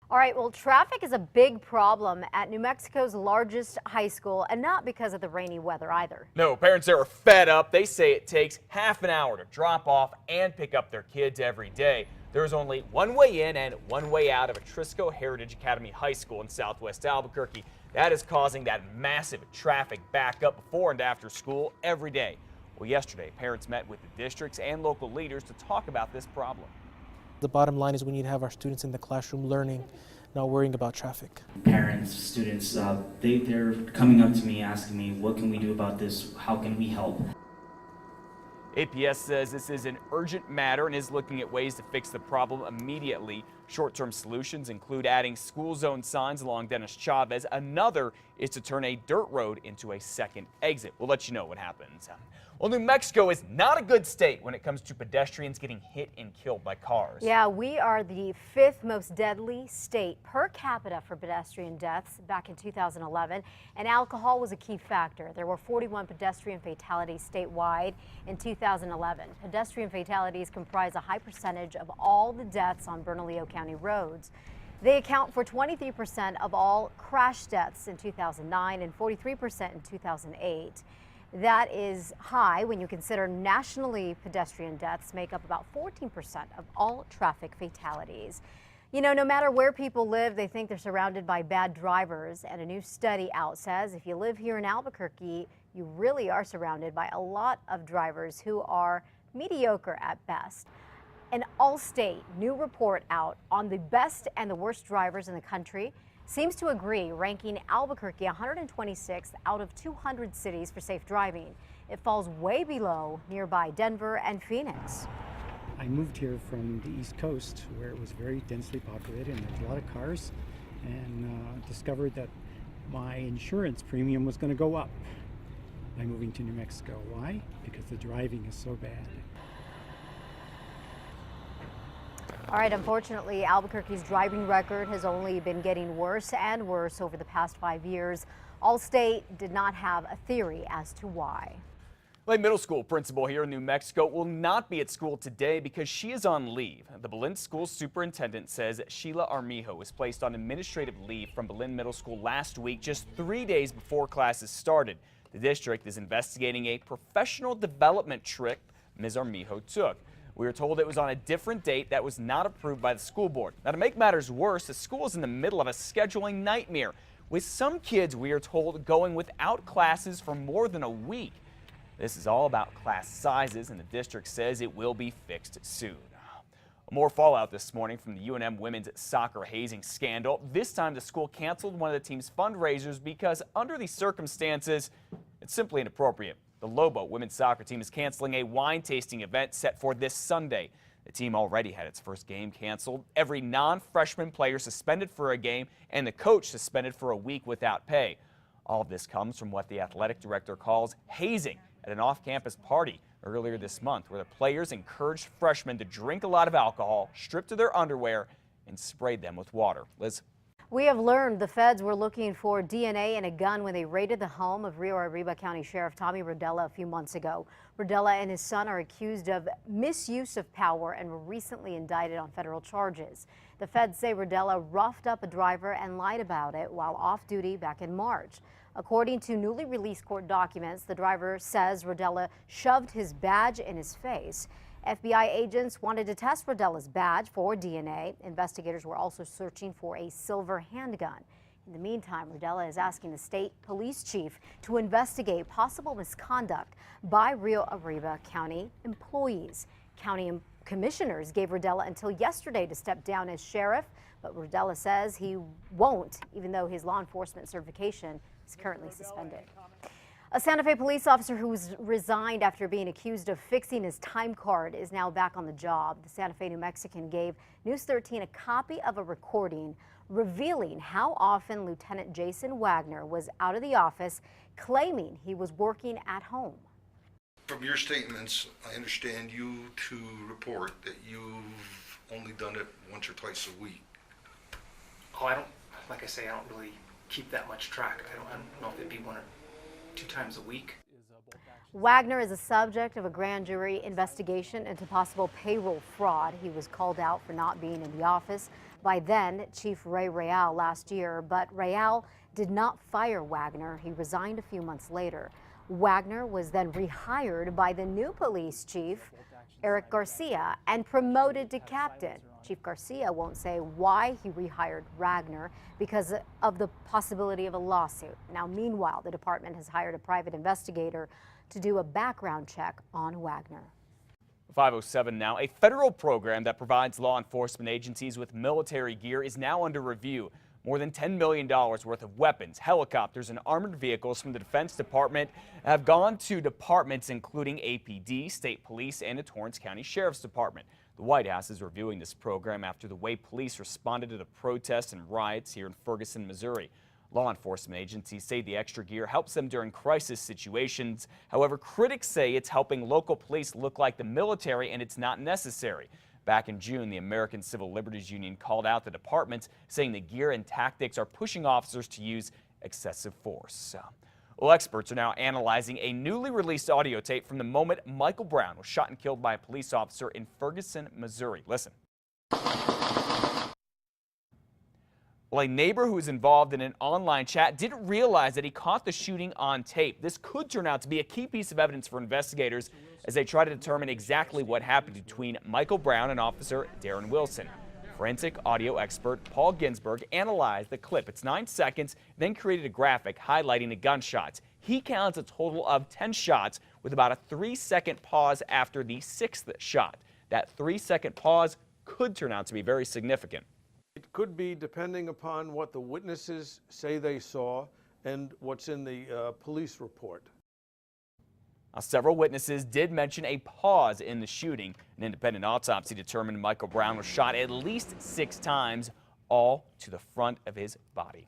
All right, well, traffic is a big problem at New Mexico's largest high school, and not because of the rainy weather either. No, parents there are fed up. They say it takes half an hour to drop off and pick up their kids every day. There's only one way in and one way out of a Trisko Heritage Academy High School in southwest Albuquerque. That is causing that massive traffic backup before and after school every day. Well, yesterday, parents met with the districts and local leaders to talk about this problem. The bottom line is we need to have our students in the classroom learning, not worrying about traffic. Parents, students, they're coming up to me asking me, what can we do about this? How can we help? APS says this is an urgent matter and is looking at ways to fix the problem immediately. Short-term solutions include adding school zone signs along Dennis Chavez. Another is to turn a dirt road into a second exit. We'll let you know what happens. Well, New Mexico is not a good state when it comes to pedestrians getting hit and killed by cars. Yeah, we are the 5th most deadly state per capita for pedestrian deaths back in 2011, and alcohol was a key factor. There were 41 pedestrian fatalities statewide in 2011. Pedestrian fatalities comprise a high percentage of all the deaths on Bernalillo County roads. They account for 23% of all crash deaths in 2009 and 43% in 2008. That is high when you consider nationally pedestrian deaths make up about 14% of all traffic fatalities. You know, no matter where people live, they think they're surrounded by bad drivers. And a new study out says if you live here in Albuquerque, you really are surrounded by a lot of drivers who are mediocre at best. An all-state new report out on the best and the worst drivers in the country seems to agree, ranking Albuquerque 126th out of 200 cities for safe driving. It falls way below nearby Denver and Phoenix. I moved here from the East Coast where it was very densely populated and there's a lot of cars, and discovered that my insurance premium was going to go up by moving to New Mexico. Why? Because the driving is so bad. All right, unfortunately, Albuquerque's driving record has only been getting worse and worse over the past 5 years. Allstate did not have a theory as to why. A middle school principal here in New Mexico will not be at school today because she is on leave. The Belen School Superintendent says Sheila Armijo was placed on administrative leave from Belen Middle School last week, just 3 days before classes started. The district is investigating a professional development trip Ms. Armijo took. We were told it was on a different date that was not approved by the school board. Now, to make matters worse, the school is in the middle of a scheduling nightmare, with some kids, we are told, going without classes for more than a week. This is all about class sizes, and the district says it will be fixed soon. More fallout this morning from the UNM women's soccer hazing scandal. This time, the school canceled one of the team's fundraisers because under these circumstances, it's simply inappropriate. The Lobo women's soccer team is canceling a wine tasting event set for this Sunday. The team already had its first game canceled, every non-freshman player suspended for a game, and the coach suspended for a week without pay. All of this comes from what the athletic director calls hazing at an off-campus party earlier this month, where the players encouraged freshmen to drink a lot of alcohol, strip to their underwear, and sprayed them with water. Liz? We have learned the feds were looking for DNA in a gun when they raided the home of Rio Arriba County Sheriff Tommy Rodella a few months ago. Rodella and his son are accused of misuse of power and were recently indicted on federal charges. The feds say Rodella roughed up a driver and lied about it while off duty back in March. According to newly released court documents, the driver says Rodella shoved his badge in his face. FBI agents wanted to test Rodella's badge for DNA. Investigators were also searching for a silver handgun. In the meantime, Rodella is asking the state police chief to investigate possible misconduct by Rio Arriba County employees. County commissioners gave Rodella until yesterday to step down as sheriff, but Rodella says he won't, even though his law enforcement certification is currently suspended. A Santa Fe police officer who was resigned after being accused of fixing his time card is now back on the job. The Santa Fe New Mexican gave News 13 a copy of a recording revealing how often Lieutenant Jason Wagner was out of the office, claiming he was working at home. From your statements, I understand you to report that you've only done it once or twice a week. Oh, I don't, like I say, I don't really keep that much track. I don't know if it'd be 1 or 2 times a week. Wagner is a subject of a grand jury investigation into possible payroll fraud. He was called out for not being in the office by then Chief Ray Real last year, but Real did not fire Wagner. He resigned a few months later. Wagner was then rehired by the new police chief, Eric Garcia, and promoted to captain. Chief Garcia won't say why he rehired Wagner because of the possibility of a lawsuit. Now, meanwhile, the department has hired a private investigator to do a background check on Wagner. 5:07 now. A federal program that provides law enforcement agencies with military gear is now under review. More than $10 million worth of weapons, helicopters, and armored vehicles from the Defense Department have gone to departments including APD, State Police, and the Torrance County Sheriff's Department. The White House is reviewing this program after the way police responded to the protests and riots here in Ferguson, Missouri. Law enforcement agencies say the extra gear helps them during crisis situations. However, critics say it's helping local police look like the military, and it's not necessary. Back in June, the American Civil Liberties Union called out the department, saying the gear and tactics are pushing officers to use excessive force. Well, experts are now analyzing a newly released audio tape from the moment Michael Brown was shot and killed by a police officer in Ferguson, Missouri. Listen. Well, a neighbor who was involved in an online chat didn't realize that he caught the shooting on tape. This could turn out to be a key piece of evidence for investigators as they try to determine exactly what happened between Michael Brown and Officer Darren Wilson. Forensic audio expert Paul Ginsberg analyzed the clip. It's 9 seconds, then created a graphic highlighting the gunshots. He counts a total of 10 shots with about a 3-second pause after the 6th shot. That 3-second pause could turn out to be very significant. It could be depending upon what the witnesses say they saw and what's in the police report. Now, several witnesses did mention a pause in the shooting. An independent autopsy determined Michael Brown was shot at least 6 times, all to the front of his body.